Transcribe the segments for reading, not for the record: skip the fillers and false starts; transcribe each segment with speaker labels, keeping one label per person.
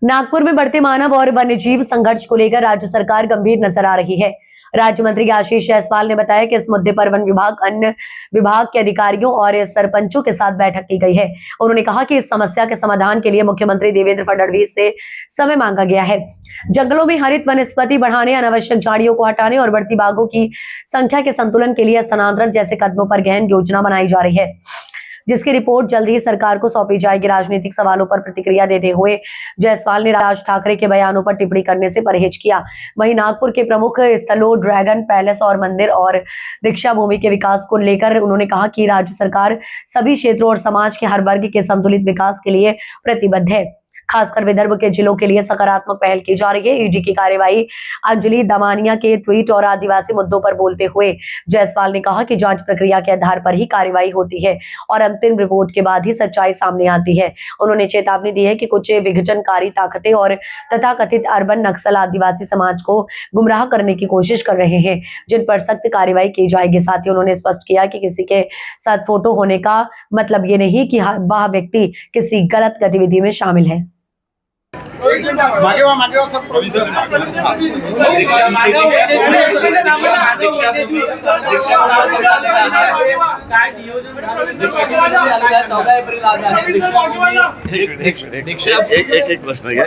Speaker 1: नागपुर में बढ़ते मानव और वन्यजीव संघर्ष को लेकर राज्य सरकार गंभीर नजर आ रही है। राज्य मंत्री आशीष जायसवाल ने बताया कि इस मुद्दे पर वन विभाग, अन्य विभाग के अधिकारियों और सरपंचों के साथ बैठक की गई है। उन्होंने कहा कि इस समस्या के समाधान के लिए मुख्यमंत्री देवेंद्र फडणवीस से समय मांगा गया है। जंगलों में हरित वनस्पति बढ़ाने, अनावश्यक झाड़ियों को हटाने और बढ़ती बाघों की संख्या के संतुलन के लिए स्थानांतरण जैसे कदमों पर गहन योजना बनाई जा रही है, जिसकी रिपोर्ट जल्द ही सरकार को सौंपी जाएगी। राजनीतिक सवालों पर प्रतिक्रिया देते हुए जायसवाल ने राज ठाकरे के बयानों पर टिप्पणी करने से परहेज किया। वहीं नागपुर के प्रमुख स्थलों ड्रैगन पैलेस और मंदिर और दीक्षा भूमि के विकास को लेकर उन्होंने कहा कि राज्य सरकार सभी क्षेत्रों और समाज के हर वर्ग के संतुलित विकास के लिए प्रतिबद्ध है। खासकर विदर्भ के जिलों के लिए सकारात्मक पहल की जा रही है। ईडी की कार्यवाही अंजलि दमानिया के ट्वीट और आदिवासी मुद्दों पर बोलते हुए जायसवाल ने कहा कि जांच प्रक्रिया के आधार पर ही कार्रवाई होती है और अंतिम रिपोर्ट के बाद ही सच्चाई सामने आती है। उन्होंने चेतावनी दी है कि कुछ विघटनकारी ताकतें और तथाकथित अर्बन नक्सल आदिवासी समाज को गुमराह करने की कोशिश कर रहे हैं, जिन पर सख्त कार्रवाई की जाएगी। साथ ही उन्होंने स्पष्ट किया कि किसी के साथ फोटो होने का मतलब ये नहीं कि वह व्यक्ति किसी गलत गतिविधि में शामिल है।
Speaker 2: मागे सब प्रोविजन एक प्रश्न घ्या,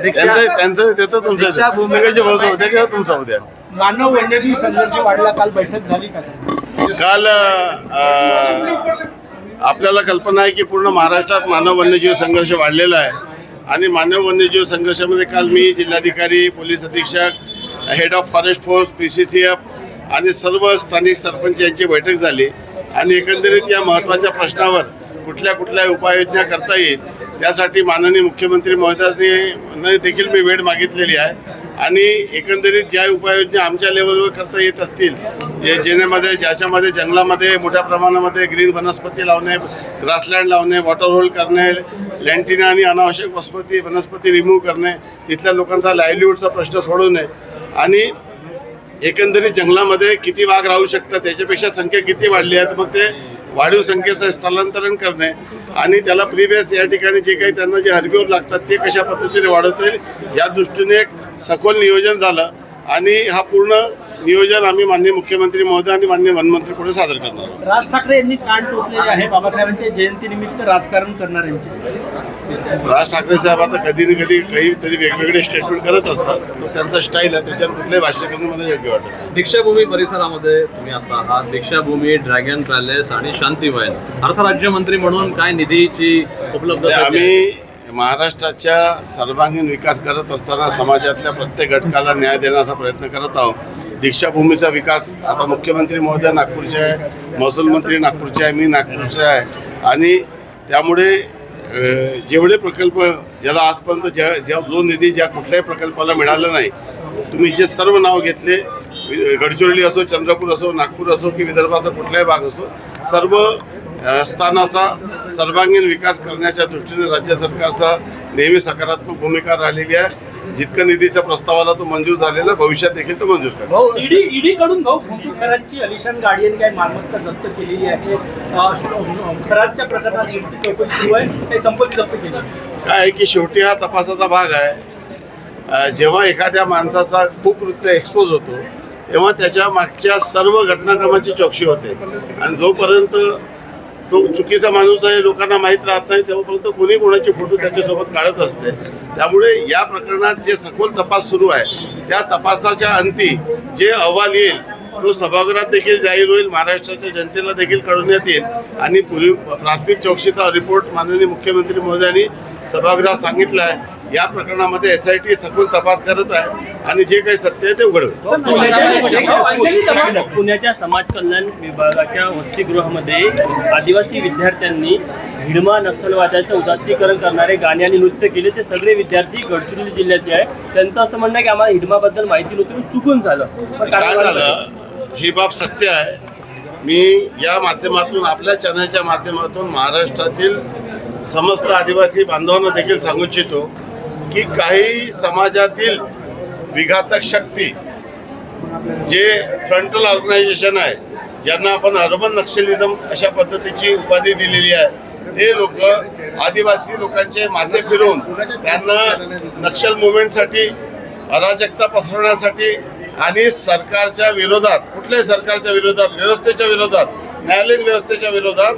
Speaker 2: त्यांचं देतो तुमच्या भूमिकेचे बोलतो होते किंवा तुमचा उद्या
Speaker 3: मानव वन्यजीव संघर्ष वाढला। काल बैठक झाली का?
Speaker 2: काल आपल्याला कल्पना आहे की पूर्ण महाराष्ट्रात मानव वन्यजीव संघर्ष वाढलेला आहे आणि मानव वन्यजीव संघर्षामध्ये काल मी जिल्हाधिकारी, पोलीस अधीक्षक, head of forest force, PCCF आणि सर्व स्थानिक सरपंच यांची बैठक झाली आणि एकंदरीत या महत्त्वाच्या प्रश्नावर कुठल्या उपाययोजना करता येईल त्यासाठी माननीय मुख्यमंत्री महोदयांनी देखील मी वेळ मागितलेली आहे आणि एकंदरीत ज्या उपाययोजना आमच्या लेवलवर करता येत असतील, ज्याच्यामध्ये जंगलामध्ये मोठ्या प्रमाणामध्ये ग्रीन वनस्पती लावणे, ग्रासलँड लावणे, वॉटर होल करणे, लँटिना आणि अनावश्यक वनस्पती रिमूव्ह करणे, तिथल्या लोकांचा लाईव्हलीहूडचा प्रश्न सोडवणे आणि एकंदरीत जंगलामध्ये किती वाघ राहू शकतात, त्याच्यापेक्षा संख्या किती वाढली आहे, मग ते वाढीव संख्येचं स्थलांतरण करणे आणि त्याला प्रीवियस या ठिकाणी जे काही त्यांना जे हर्बिओर लागतात ते कशा पद्धतीने वाढवता येईल या दृष्टीने एक सखोल नियोजन झालं आणि हा पूर्ण नियोजन आम्ही माननीय मुख्यमंत्री महोदय आणि माननीय वनमंत्री पुढे सादर करणार आहोत।
Speaker 3: राज ठाकरे यांनी कान टोचलेले आहे बाबासाहेबांच्या जयंतीनिमित्त राजकारण करणाऱ्यांचे।
Speaker 2: राज ठाकरे साहेब आता कधी ना कधी काहीतरी वेगवेगळे स्टेटमेंट करत असतात, तो त्यांचा स्टाईल आहे, त्याच्यावर कुठलंही भाष्य करणं मला योग्य वाटत।
Speaker 4: दीक्षाभूमी परिसरामध्ये तुम्ही आता आहात, दीक्षाभूमी, ड्रॅगन पॅलेस आणि शांतीवन अर्थराज्यमंत्री म्हणून काय निधीची उपलब्धता?
Speaker 2: आम्ही महाराष्ट्राच्या सर्वांगीण विकास करत असताना समाजातल्या प्रत्येक घटकाला न्याय देण्याचा प्रयत्न करत आहोत। दीक्षाभूमीचा विकास आता मुख्यमंत्री महोदय नागपूरचे आहे, महसूल मंत्री नागपूरचे आहे, मी नागपूरचे आहे आणि त्यामुळे जेवढे प्रकल्प ज्याला आजपर्यंत जो निधी ज्या कुठल्याही प्रकल्पाला मिळाला नाही, तुम्ही जे सर्व नाव घेतले, गडचिरोली असो, चंद्रपूर असो, नागपूर असो की विदर्भाचा कुठलाही भाग असो, सर्व स्थानाचा सर्वांगीण विकास करण्याच्या दृष्टीने राज्य सरकारचा नेहमी सकारात्मक भूमिका राहिलेली आहे। जितका निधीच्या प्रस्तावाला तो मंजूर झालेला, भविष्यात देखील तो मंजूर करेल।
Speaker 3: ईडी कडून खरांची अलिशान गाडी आणि काही मालमत्ता जप्त केलेली आहे। खरांच्या प्रकरणात ईडीची चौकशी सुरू आहे, काही संपत्ती जप्त केली
Speaker 2: काय आहे की शेवटी हा तपासाचा भाग आहे। जेव्हा एखाद्या माणसाचा कुकृत्य एक्सपोज होतो तेव्हा त्याच्या मागच्या सर्व घटनाक्रमाची चौकशी होते आणि जोपर्यंत तो चुकीचा माणूस आहे लोकांना माहीत राहत नाही तेव्हापर्यंत कोणी कोणाची फोटो त्याच्यासोबत काढत असते। त्यामुळे या प्रकरणात जे सखोल तपास सुरू आहे त्या तपासाच्या अंती जे अहवाल येईल तो सभागृहात देखील जाहीर होईल, महाराष्ट्राच्या जनतेला देखील कळवण्यात येईल आणि प्राथमिक चौकशीचा रिपोर्ट माननीय मुख्यमंत्री महोदयांनी सभागृहात सांगितलं आहे। या प्रकरणामध्ये SIT सखोल तपास करत आहे आणि जे काही सत्य आहे ते उघड होईल।
Speaker 5: पुण्याच्या समाज कल्याण विभागाच्या वसतिगृहामध्ये आदिवासी विद्यार्थ्यांनी हिडमा नक्षलवाद्याचं उदात्तीकरण करणारे गाणे आणि नृत्य केले। ते सगळे विद्यार्थी गडचिरोली जिल्ह्याचे आहे। त्यांचं असं म्हणणं आहे की आम्हाला हिडमाबद्दल माहिती नव्हती, चुकून झालं। पण
Speaker 2: काय झालं ही बाब सत्य आहे। मी या माध्यमातून आपल्या चॅनलच्या माध्यमातून महाराष्ट्रातील समस्त आदिवासी बांधवांना देखील सांगू इच्छितो की काही समाजातील विघातक शक्ती जे फ्रंटल ऑर्गनायझेशन आहे, ज्यांना आपण अर्बन नक्षलिझम अशा पद्धतीची उपाधी दिलेली आहे, हे लोक आदिवासी लोकांचे माथे फिरवून त्यांना नक्षल मुवमेंटसाठी, अराजकता पसरवण्यासाठी आणि सरकारच्या विरोधात, कुठल्याही सरकारच्या विरोधात, व्यवस्थेच्या विरोधात, न्यायालयीन व्यवस्थेच्या विरोधात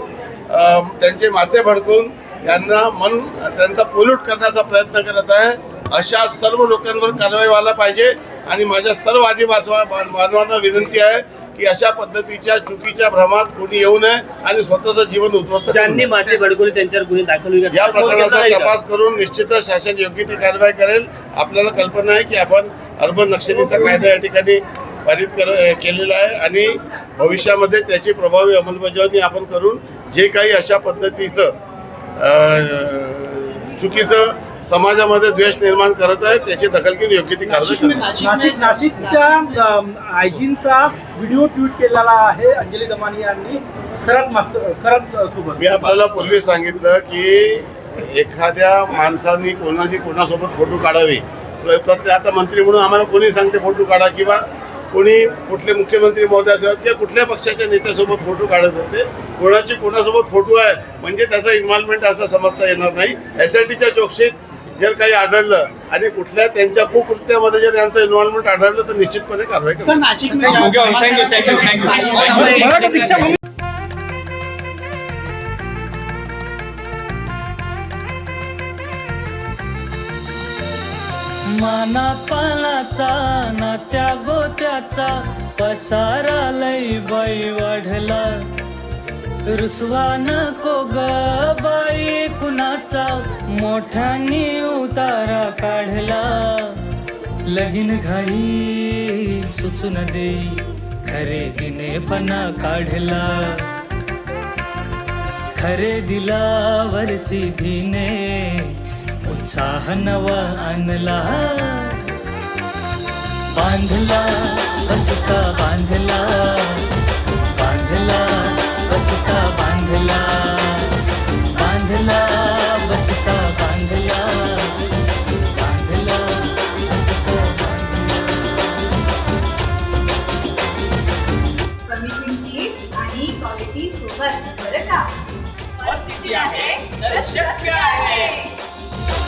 Speaker 2: त्यांचे माथे भडकवून त्यांचा पोल्यूट करण्याचा प्रयत्न करत आहे. अशा सर्व लोकांवर कारवाई व्हायला पाहिजे आणि माझ्या सर्व आदिवासी बांधवांना विनंती आहे की अशा पद्धतीच्या चुकीच्या भ्रमात कोणी येऊ नये आणि स्वतःचं जीवन उद्ध्वस्त करू
Speaker 5: ज्यांनी
Speaker 2: नये.
Speaker 5: माते भडकवले त्यांच्यावर गुन्हे दाखल होईल
Speaker 2: या प्रकरणाचा तपास करून निश्चितच शासन योग्य ती कारवाई करेल. आपल्याला कल्पना आहे की आपण अर्बन नक्षलीचा कायदा या ठिकाणी पारित केलेला आहे आणि भविष्यामध्ये त्याची प्रभावी अंमलबजावणी आपण करून जे काही अशा पद्धतीचं चुकीचं समाजामध्ये द्वेष निर्माण करत आहे त्याची दखल घेऊन योग्य ती कारवाई करेल.
Speaker 3: नाशिकच्या आयजींचा व्हिडिओ ट्विट केलेला आहे अंजली दमानी यांनी खरंच सोबत.
Speaker 2: मी आपल्याला पूर्वी सांगितलं की एखाद्या माणसाने कोणासोबत फोटो काढावे. आता मंत्री म्हणून आम्हाला कोणी सांगते फोटो काढा किंवा कोणी कुठले मुख्यमंत्री महोदय असतात किंवा कुठल्या पक्षाच्या नेत्यासोबत फोटो काढत होते. कोणासोबत फोटो आहे म्हणजे त्याचा इन्व्हॉल्वमेंट असं समजता येणार नाही. SITच्या चौकशीत जर काही आढळलं आणि कुठल्या त्यांच्या कुकृत्यामध्ये जर यांचं इन्व्हॉल्वमेंट आढळलं तर निश्चितपणे कारवाई करू.
Speaker 6: माना पानाचा नात्या गोत्याचा पसारा लई बाई वाढला. रुसवा नको ग बाई कुणाचा मोठ्यानी उतारा काढला. लगीन घाई सुचून देई खरेदीने पणा काढला. खरेदीला वरसी धीने उत्साह नवा आणला. बांधला बसका बांधला, बांधला बसका बांधला, बांधला बसका बांधला, बांधला बसका बांधला.
Speaker 7: कमी किमतीत आणि क्वालिटी सोबत बरं का.
Speaker 8: आहे तर शक्य आहे.